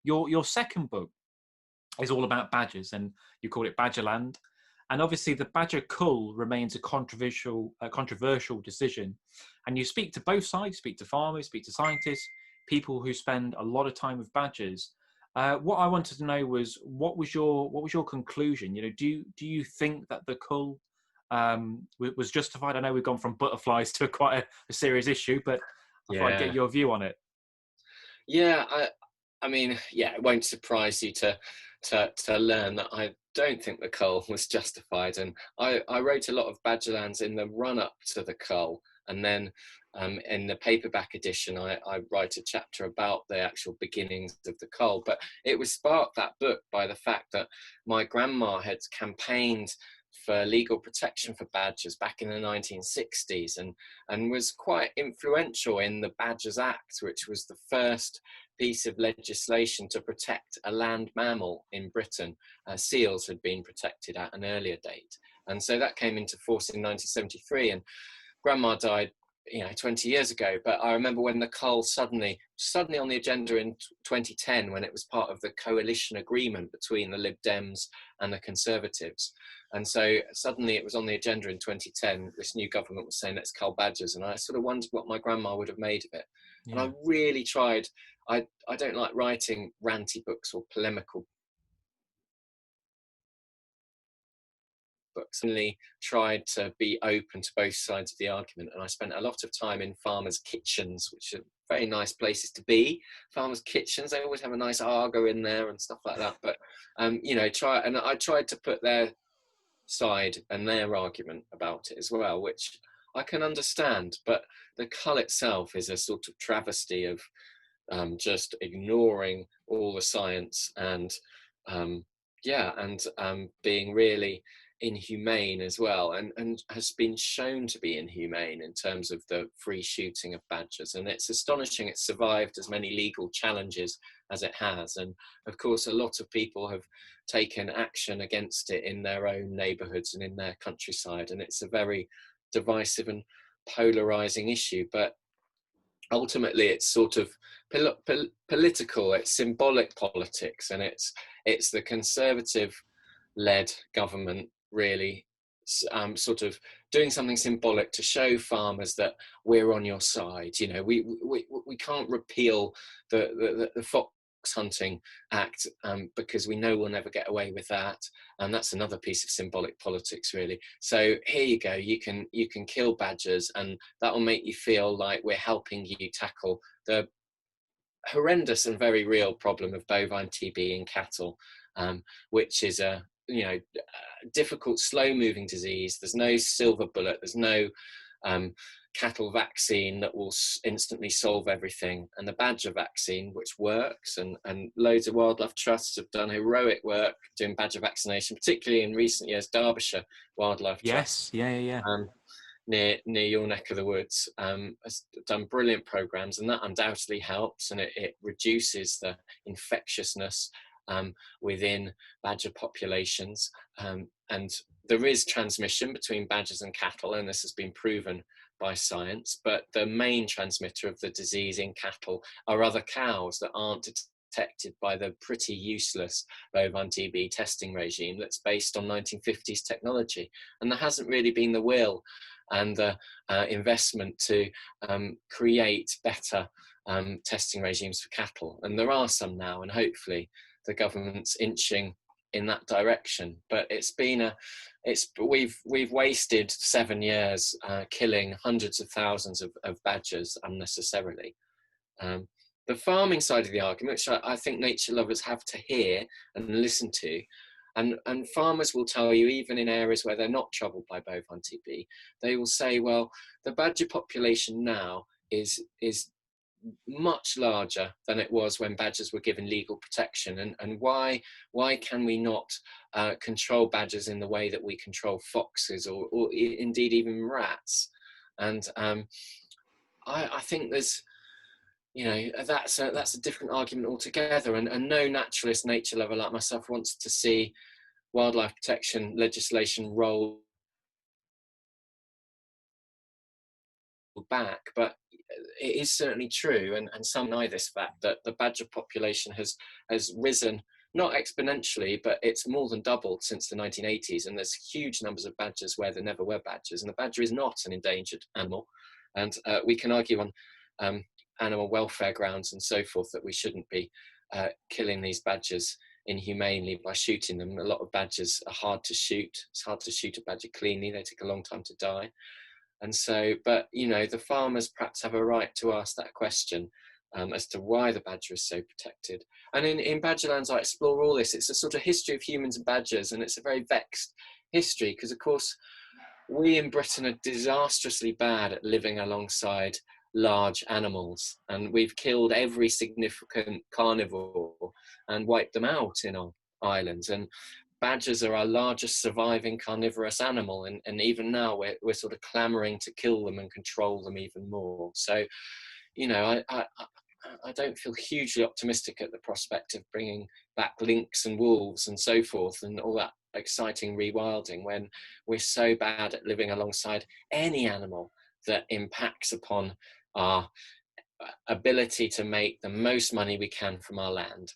Your second book is all about badgers, and you call it Badgerland. And obviously, the badger cull remains a controversial decision. And you speak to both sides: speak to farmers, speak to scientists, people who spend a lot of time with badgers. What I wanted to know was what was your conclusion? Do you think that the cull was justified? I know we've gone from butterflies to quite a serious issue, but I thought I'd get Yeah. your view on it. Yeah, I mean, yeah, it won't surprise you to learn that I don't think the cull was justified, and I wrote a lot of Badgerlands in the run up to the cull, and then in the paperback edition, I write a chapter about the actual beginnings of the cull. But it was sparked, that book, by the fact that my grandma had campaigned for legal protection for badgers back in the 1960s, and was quite influential in the Badgers Act, which was the first piece of legislation to protect a land mammal in Britain. Seals had been protected at an earlier date. And so that came into force in 1973, and Grandma died 20 years ago. But I remember when the cull suddenly on the agenda in 2010, when it was part of the coalition agreement between the Lib Dems and the Conservatives. And so suddenly it was on the agenda in 2010. This new government was saying, let's cull badgers. And I sort of wondered what my grandma would have made of it. And Yeah. I really tried. I don't like writing ranty books or polemical books. Only tried to be open to both sides of the argument, and I spent a lot of time in farmers' kitchens, which are very nice places to be. Farmers' kitchens, they always have a nice argo in there and stuff like that. But I tried to put their side and their argument about it as well, which I can understand. But the cull itself is a sort of travesty of just ignoring all the science and being really inhumane as well, and has been shown to be inhumane in terms of the free shooting of badgers. And it's astonishing it's survived as many legal challenges as it has. And of course, a lot of people have taken action against it in their own neighborhoods and in their countryside. And it's a very divisive and polarizing issue. But ultimately it's sort of political, it's symbolic politics, and it's the Conservative led government really sort of doing something symbolic to show farmers that we're on your side. We can't repeal the fox hunting act because we know we'll never get away with that, and that's another piece of symbolic politics, really. So here you go, you can kill badgers, and that will make you feel like we're helping you tackle the horrendous and very real problem of bovine TB in cattle, which is a difficult, slow-moving disease. There's no silver bullet. There's no cattle vaccine that will instantly solve everything. And the badger vaccine, which works, and loads of wildlife trusts have done heroic work doing badger vaccination, particularly in recent years. Derbyshire Wildlife Trust, Yeah. near your neck of the woods, has done brilliant programs, and that undoubtedly helps, and it reduces the infectiousness within badger populations, and there is transmission between badgers and cattle, and this has been proven by science. But the main transmitter of the disease in cattle are other cows that aren't detected by the pretty useless bovine TB testing regime that's based on 1950s technology. And there hasn't really been the will and the investment to create better testing regimes for cattle. And there are some now, and hopefully the government's inching in that direction. But we've wasted 7 years killing hundreds of thousands of badgers unnecessarily. The farming side of the argument, which I think nature lovers have to hear and listen to, and farmers will tell you, even in areas where they're not troubled by bovine TB, they will say, well, the badger population now is much larger than it was when badgers were given legal protection, and why can we not control badgers in the way that we control foxes or indeed even rats? And I think there's that's a different argument altogether, and no naturalist, nature lover like myself wants to see wildlife protection legislation roll back. But it is certainly true, and some deny this fact, that the badger population has risen, not exponentially, but it's more than doubled since the 1980s. And there's huge numbers of badgers where there never were badgers. And the badger is not an endangered animal. And we can argue on animal welfare grounds and so forth that we shouldn't be killing these badgers inhumanely by shooting them. A lot of badgers are hard to shoot. It's hard to shoot a badger cleanly. They take a long time to die. And so, but, you know, the farmers perhaps have a right to ask that question as to why the badger is so protected. And in Badgerlands, I explore all this. It's a sort of history of humans and badgers, and it's a very vexed history because, of course, we in Britain are disastrously bad at living alongside large animals, and we've killed every significant carnivore and wiped them out in our islands. And badgers are our largest surviving carnivorous animal, and even now we're sort of clamoring to kill them and control them even more. So, you know, I don't feel hugely optimistic at the prospect of bringing back lynx and wolves and so forth and all that exciting rewilding when we're so bad at living alongside any animal that impacts upon our ability to make the most money we can from our land.